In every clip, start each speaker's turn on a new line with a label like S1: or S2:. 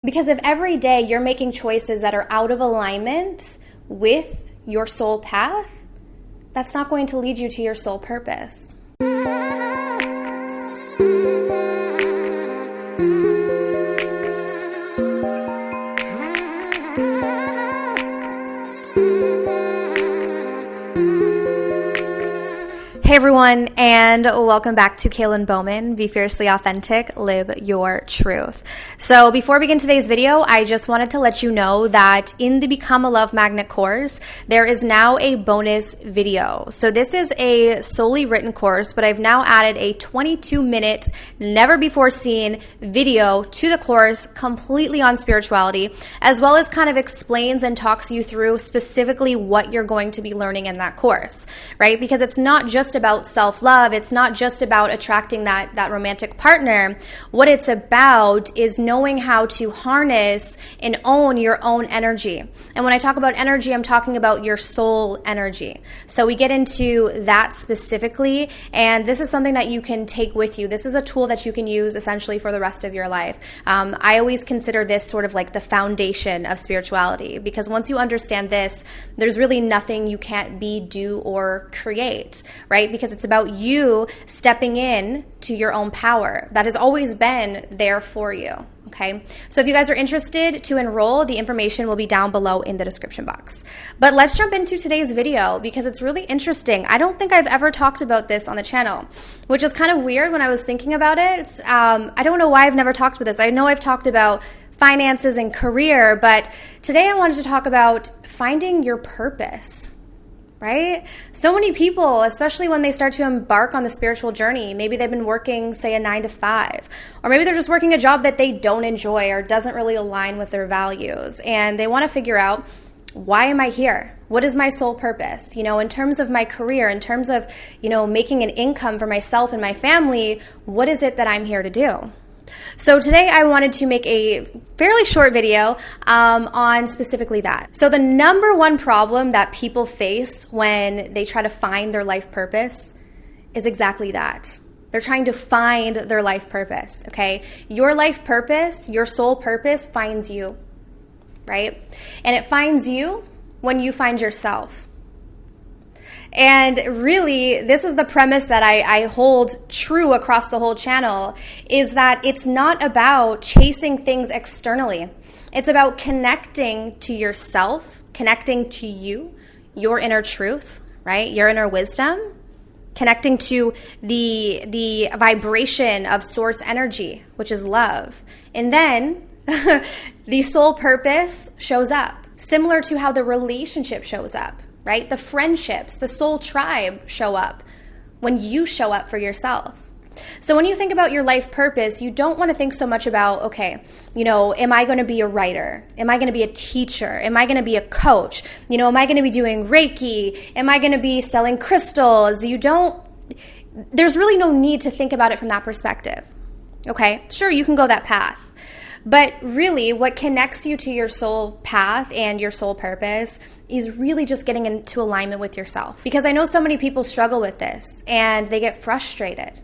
S1: Because if every day you're making choices that are out of alignment with your soul path, that's not going to lead you to your soul purpose. Hey everyone, and welcome back to Kaylin Bowman, Be Fiercely Authentic, Live Your Truth. So before we begin today's video, I just wanted to let you know that in the Become a Love Magnet course, there is now a bonus video. So this is a solely written course, but I've now added a 22-minute, never before seen video to the course completely on spirituality, as well as kind of explains and talks you through specifically what you're going to be learning in that course, right? Because it's not just about self-love. It's not just about attracting that romantic partner. What it's about is knowing how to harness and own your own energy. And when I talk about energy, I'm talking about your soul energy. So we get into that specifically, and this is something that you can take with you. This is a tool that you can use essentially for the rest of your life. I always consider this sort of like the foundation of spirituality, because once you understand this, there's really nothing you can't be, do, or create, right? Because it's about you stepping in to your own power that has always been there for you. Okay, so if you guys are interested to enroll, the information will be down below in the description box. But let's jump into today's video because it's really interesting. I don't think I've ever talked about this on the channel, which is kind of weird when I was thinking about it. I don't know why I've never talked about this. I know I've talked about finances and career, but today I wanted to talk about finding your purpose. Right? So many people, especially when they start to embark on the spiritual journey, maybe they've been working, say, a 9-to-5, or maybe they're just working a job that they don't enjoy or doesn't really align with their values. And they want to figure out, why am I here? What is my soul purpose? You know, in terms of my career, in terms of, making an income for myself and my family, what is it that I'm here to do? So today I wanted to make a fairly short video on specifically that. So the number one problem that people face when they try to find their life purpose is exactly that. They're trying to find their life purpose, okay? Your life purpose, your soul purpose finds you, right? And it finds you when you find yourself. And really, this is the premise that I hold true across the whole channel, is that it's not about chasing things externally. It's about connecting to yourself, connecting to you, your inner truth, right? Your inner wisdom, connecting to the vibration of source energy, which is love. And then the soul purpose shows up, similar to how the relationship shows up. Right? The friendships, the soul tribe show up when you show up for yourself. So when you think about your life purpose, you don't want to think so much about, okay, am I going to be a writer? Am I going to be a teacher? Am I going to be a coach? Am I going to be doing Reiki? Am I going to be selling crystals? There's really no need to think about it from that perspective. Okay? Sure, you can go that path. But really, what connects you to your soul path and your soul purpose is really just getting into alignment with yourself. Because I know so many people struggle with this and they get frustrated,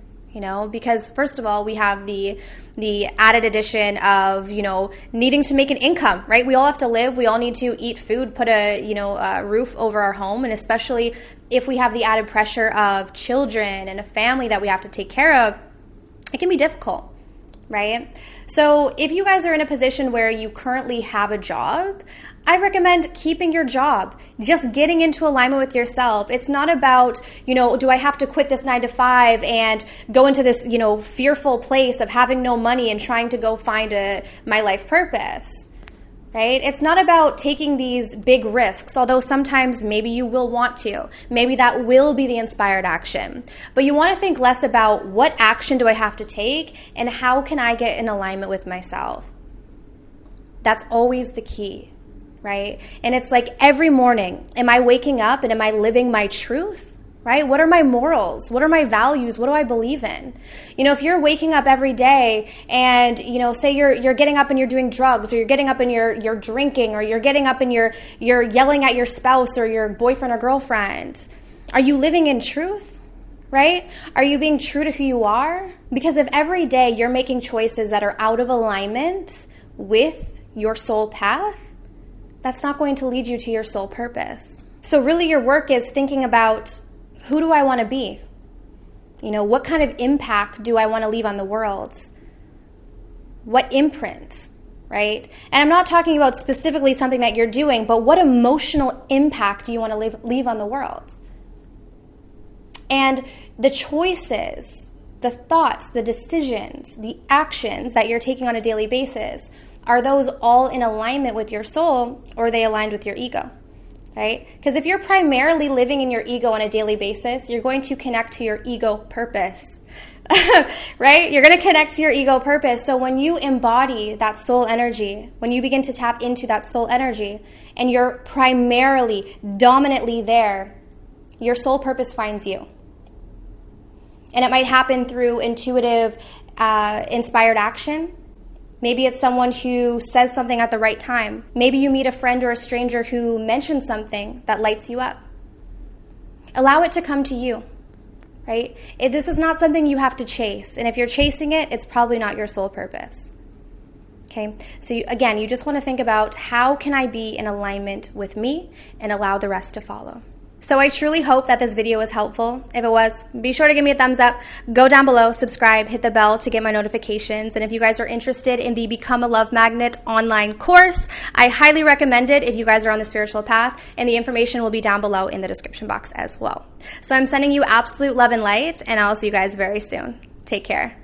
S1: because first of all, we have the added addition of, needing to make an income, right? We all have to live. We all need to eat food, put a roof over our home. And especially if we have the added pressure of children and a family that we have to take care of, it can be difficult. Right? So if you guys are in a position where you currently have a job, I recommend keeping your job, just getting into alignment with yourself. It's not about, do I have to quit this 9-to-5 and go into this, fearful place of having no money and trying to go find my life purpose. Right? It's not about taking these big risks, although sometimes maybe you will want to. Maybe that will be the inspired action. But you want to think less about what action do I have to take and how can I get in alignment with myself. That's always the key, right? And it's like every morning, am I waking up and am I living my truth? Right? What are my morals? What are my values? What do I believe in? If you're waking up every day and, say you're getting up and you're doing drugs, or you're getting up and you're drinking, or you're getting up and you're yelling at your spouse or your boyfriend or girlfriend, are you living in truth? Right? Are you being true to who you are? Because if every day you're making choices that are out of alignment with your soul path, that's not going to lead you to your soul purpose. So really your work is thinking about, who do I want to be? What kind of impact do I want to leave on the world? What imprint, right? And I'm not talking about specifically something that you're doing, but what emotional impact do you want to leave on the world? And the choices, the thoughts, the decisions, the actions that you're taking on a daily basis, are those all in alignment with your soul, or are they aligned with your ego? Right? Because if you're primarily living in your ego on a daily basis, you're going to connect to your ego purpose, right? You're going to connect to your ego purpose. So when you embody that soul energy, when you begin to tap into that soul energy, and you're primarily, dominantly there, your soul purpose finds you. And it might happen through intuitive, inspired action. Maybe it's someone who says something at the right time. Maybe you meet a friend or a stranger who mentions something that lights you up. Allow it to come to you, right? This is not something you have to chase. And if you're chasing it, it's probably not your soul purpose. Okay? So you just want to think about, how can I be in alignment with me, and allow the rest to follow. So I truly hope that this video was helpful. If it was, be sure to give me a thumbs up. Go down below, subscribe, hit the bell to get my notifications. And if you guys are interested in the Become a Love Magnet online course, I highly recommend it if you guys are on the spiritual path. And the information will be down below in the description box as well. So I'm sending you absolute love and light, and I'll see you guys very soon. Take care.